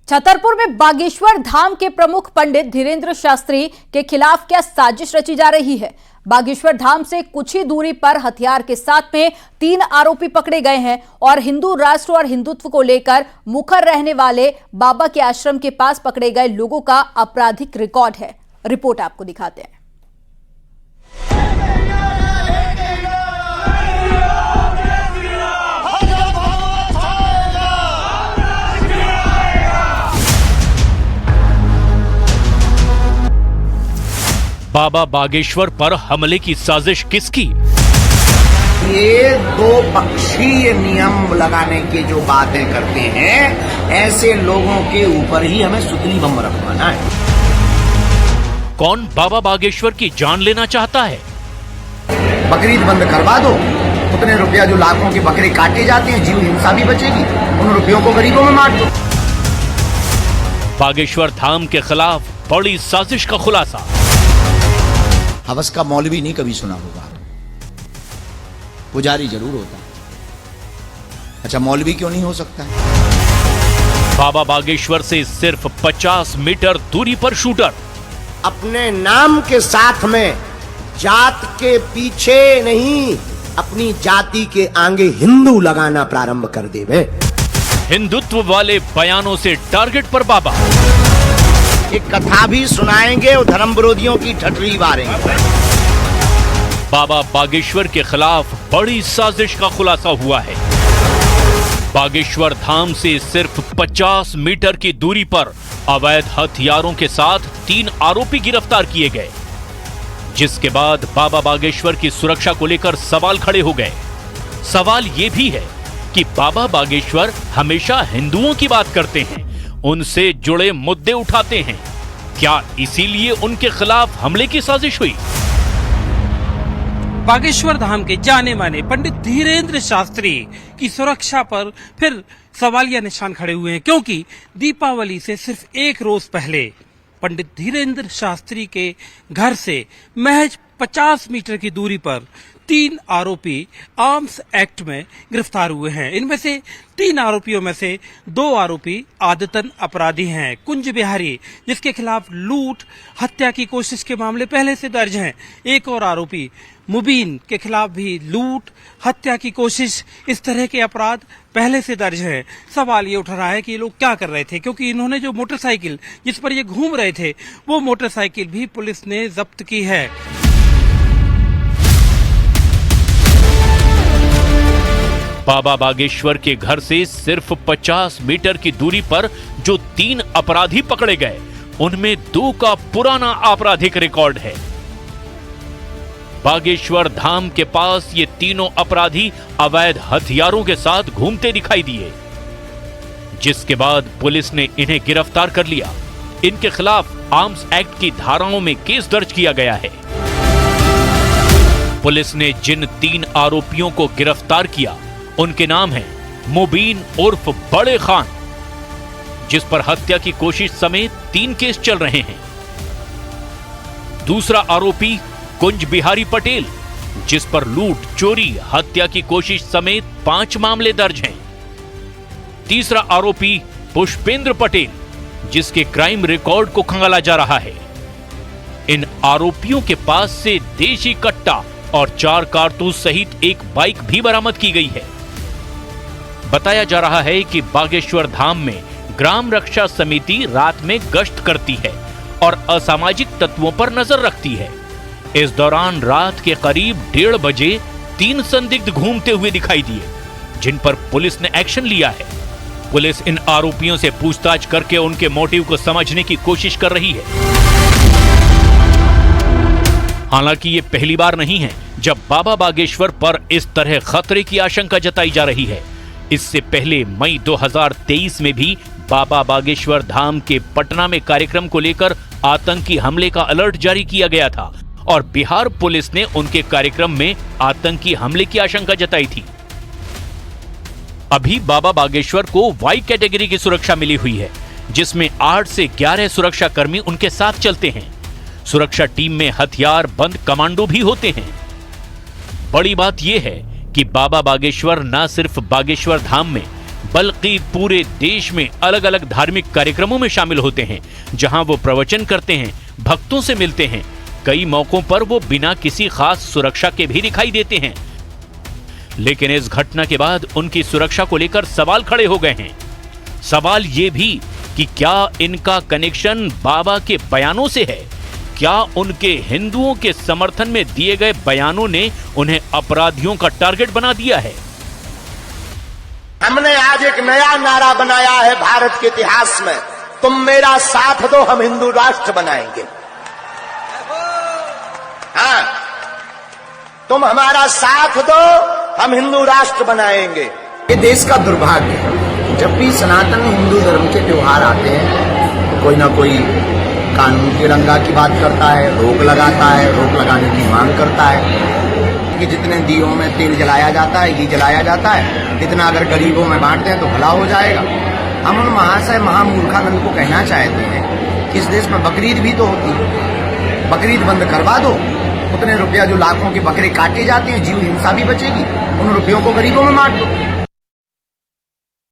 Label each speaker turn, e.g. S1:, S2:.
S1: छतरपुर में बागेश्वर धाम के प्रमुख पंडित धीरेन्द्र शास्त्री के खिलाफ क्या साजिश रची जा रही है। बागेश्वर धाम से कुछ ही दूरी पर हथियार के साथ में 3 आरोपी पकड़े गए हैं और हिंदू राष्ट्र और हिंदुत्व को लेकर मुखर रहने वाले बाबा के आश्रम के पास पकड़े गए लोगों का आपराधिक रिकॉर्ड है। रिपोर्ट आपको दिखाते हैं।
S2: बाबा बागेश्वर पर हमले की साजिश किसकी?
S3: ये दो पक्षीय नियम लगाने की जो बातें करते हैं, ऐसे लोगों के ऊपर ही हमें सुतली बम रखवाना है।
S2: कौन बाबा बागेश्वर की जान लेना चाहता है?
S3: बकरीद बंद करवा दो, उतने रुपया जो लाखों के बकरे काटे जाते हैं, जीव हिंसा भी बचेगी, उन रुपयों को गरीबों में बांट दो।
S2: बागेश्वर धाम के खिलाफ बड़ी साजिश का खुलासा।
S3: हवस का मौलवी नहीं कभी सुना होगा, पुजारी जरूर होता है। अच्छा, मौलवी क्यों नहीं हो सकता है?
S2: बाबा बागेश्वर से सिर्फ 50 मीटर दूरी पर शूटर।
S3: अपने नाम के साथ में जात के पीछे नहीं, अपनी जाति के आगे हिंदू लगाना प्रारंभ कर देवे।
S2: हिंदुत्व वाले बयानों से टारगेट पर बाबा।
S3: एक कथा भी सुनाएंगे और धर्म विरोधियों की ठटरी मारेंगे।
S2: बाबा बागेश्वर के खिलाफ बड़ी साजिश का खुलासा हुआ है। बागेश्वर धाम से सिर्फ 50 मीटर की दूरी पर अवैध हथियारों के साथ 3 आरोपी गिरफ्तार किए गए, जिसके बाद बाबा बागेश्वर की सुरक्षा को लेकर सवाल खड़े हो गए। सवाल यह भी है कि बाबा बागेश्वर हमेशा हिंदुओं की बात करते हैं, उनसे जुड़े मुद्दे उठाते हैं। क्या इसीलिए उनके खिलाफ हमले की साजिश हुई?
S4: बागेश्वर धाम के जाने माने पंडित धीरेन्द्र शास्त्री की सुरक्षा पर फिर सवालिया निशान खड़े हुए हैं, क्योंकि दीपावली से सिर्फ एक रोज पहले पंडित धीरेन्द्र शास्त्री के घर से महज 50 मीटर की दूरी पर 3 आरोपी आर्म्स एक्ट में गिरफ्तार हुए हैं। इनमें से 3 आरोपियों में से 2 आरोपी आदतन अपराधी हैं। कुंज बिहारी, जिसके खिलाफ लूट हत्या की कोशिश के मामले पहले से दर्ज हैं। एक और आरोपी मुबीन के खिलाफ भी लूट हत्या की कोशिश, इस तरह के अपराध पहले से दर्ज हैं। सवाल ये उठ रहा है कि ये लोग क्या कर रहे थे, क्योंकि इन्होंने जो मोटरसाइकिल जिस पर ये घूम रहे थे, वो मोटरसाइकिल भी पुलिस ने जब्त की है।
S2: बाबा बागेश्वर के घर से सिर्फ 50 मीटर की दूरी पर जो 3 अपराधी पकड़े गए, उनमें 2 का पुराना आपराधिक रिकॉर्ड है। बागेश्वर धाम के पास ये तीनों अपराधी अवैध हथियारों के साथ घूमते दिखाई दिए, जिसके बाद पुलिस ने इन्हें गिरफ्तार कर लिया। इनके खिलाफ आर्म्स एक्ट की धाराओं में केस दर्ज किया गया है। पुलिस ने जिन 3 आरोपियों को गिरफ्तार किया, उनके नाम हैं मुबीन उर्फ बड़े खान, जिस पर हत्या की कोशिश समेत 3 केस चल रहे हैं। दूसरा आरोपी कुंज बिहारी पटेल, जिस पर लूट, चोरी, हत्या की कोशिश समेत 5 मामले दर्ज हैं। तीसरा आरोपी पुष्पेंद्र पटेल, जिसके क्राइम रिकॉर्ड को खंगाला जा रहा है। इन आरोपियों के पास से देशी कट्टा और 4 कारतूस सहित एक बाइक भी बरामद की गई है। बताया जा रहा है कि बागेश्वर धाम में ग्राम रक्षा समिति रात में गश्त करती है और असामाजिक तत्वों पर नजर रखती है। इस दौरान रात के करीब 1:30 बजे 3 संदिग्ध घूमते हुए दिखाई दिए, जिन पर पुलिस ने एक्शन लिया है। पुलिस इन आरोपियों से पूछताछ करके उनके मोटिव को समझने की कोशिश कर रही है। हालांकि ये पहली बार नहीं है जब बाबा बागेश्वर पर इस तरह खतरे की आशंका जताई जा रही है। इससे पहले मई 2023 में भी बाबा बागेश्वर धाम के पटना में कार्यक्रम को लेकर आतंकी हमले का अलर्ट जारी किया गया था और बिहार पुलिस ने उनके कार्यक्रम में आतंकी हमले की आशंका जताई थी। अभी बाबा बागेश्वर को वाई कैटेगरी की सुरक्षा मिली हुई है, जिसमें 8 से 11 सुरक्षा कर्मी उनके साथ चलते हैं। सुरक्षा टीम में हथियार बंद कमांडो भी होते हैं। बड़ी बात यह है कि बाबा बागेश्वर न सिर्फ बागेश्वर धाम में बल्कि पूरे देश में अलग अलग धार्मिक कार्यक्रमों में शामिल होते हैं, जहां वो प्रवचन करते हैं, भक्तों से मिलते हैं। कई मौकों पर वो बिना किसी खास सुरक्षा के भी दिखाई देते हैं। लेकिन इस घटना के बाद उनकी सुरक्षा को लेकर सवाल खड़े हो गए हैं। सवाल ये भी कि क्या इनका कनेक्शन बाबा के बयानों से है? क्या उनके हिंदुओं के समर्थन में दिए गए बयानों ने उन्हें अपराधियों का टारगेट बना दिया है?
S3: हमने आज एक नया नारा बनाया है भारत के इतिहास में, तुम मेरा साथ दो हम हिंदू राष्ट्र बनाएंगे। हाँ, तुम हमारा साथ दो हम हिंदू राष्ट्र बनाएंगे। ये देश का दुर्भाग्य है, जब भी सनातन हिंदू धर्म के त्योहार आते हैं कोई ना कोई कानून तिरंगा की बात करता है, रोक लगाता है, रोक लगाने की मांग करता है कि जितने दियों में तेल जलाया जाता है, घी जलाया जाता है, इतना अगर गरीबों में बांट दें तो भला हो जाएगा। हम उन महाशय महामूर्खानंद को कहना चाहते हैं कि इस देश में बकरीद भी तो होती है, बकरीद बंद करवा दो। उतने रुपया जो लाखों के बकरे काटे जाते हैं, जीव हिंसा भी बचेगी, उन रुपयों को गरीबों में बांट दो।